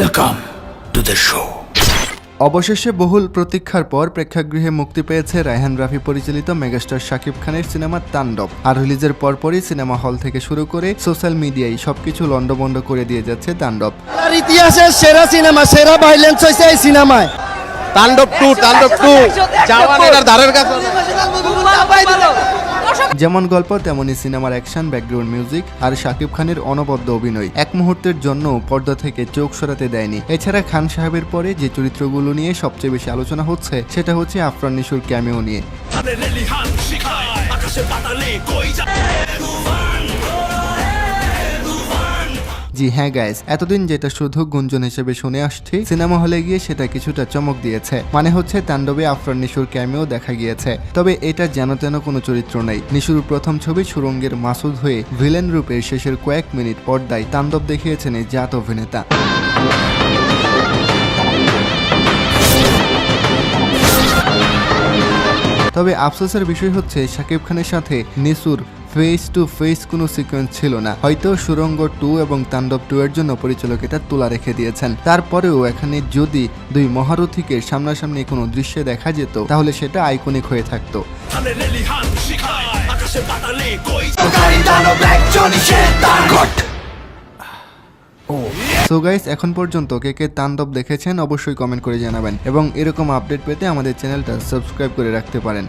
Welcome to the show. অবশেষে বহুল প্রতীক্ষার পর প্রেক্ষাগৃহে মুক্তি পেয়েছে রায়হান রাফি পরিচালিত মেগাস্টার শাকিব খানের সিনেমা তাণ্ডব। আর রিলিজের পরপরই সিনেমা হল থেকে শুরু করে সোশ্যাল মিডিয়ায় সবকিছু লন্ডভন্ড করে দিয়ে যাচ্ছে তাণ্ডব। ইতিহাসের সেরা সিনেমা, সেরা ভাইলেন্স হয়েছে এই সিনেমায়। তাণ্ডব 2 জাওয়ান এটার ধারের কাছে। যেমন গল্প তেমনি সিনেমার অ্যাকশন, ব্যাকগ্রাউন্ড মিউজিক আর শাকিব খানের অনবদ্য অভিনয় এক মুহূর্তের জন্য পর্দা থেকে চোখ সরাতে দেয়নি। এছাড়া খান সাহেবের পরে যে চরিত্রগুলো নিয়ে সবচেয়ে বেশি আলোচনা হচ্ছে সেটা হচ্ছে আফরান নিশোর ক্যামিও নিয়ে। জি হ্যাঁ গাইস, এতদিন যেটা শুধু গুঞ্জন হিসেবে শুনে আসছি, সিনেমা হলে গিয়ে সেটা কিছুটা চমক দিয়েছে। মানে হচ্ছে তাণ্ডবে আফরান নিশোর ক্যামিও দেখা গিয়েছে। তবে এটা যেন তেন কোনো চরিত্র নেই। নিশোর প্রথম ছবি সুরঙ্গের মাসুদ হয়ে ভিলেন রূপে শেষের কয়েক মিনিট পর্দায় তাণ্ডব দেখিয়েছেন এই জাত অভিনেতা। তবে আফসোসের বিষয় হচ্ছে শাকিব খানের সাথে নিসুর ফেস টু ফেস কোনো সিকোয়েন্স ছিল না। হয়তো সুরঙ্গ 2 এবং তাণ্ডব 2 এর জন্য পরিচালক এটা তোলা রেখে দিয়েছেন। তারপরেও এখানে যদি দুই মহারথীকে সামনাসামনি কোনো দৃশ্যে দেখা যেত তাহলে সেটা আইকনিক হয়ে থাকতো। সো গাইস, এখন পর্যন্ত কে কে তাণ্ডব দেখেছেন অবশ্যই কমেন্ট করে জানাবেন এবং এরকম আপডেট পেতে আমাদের চ্যানেলটা সাবস্ক্রাইব করে রাখতে পারেন।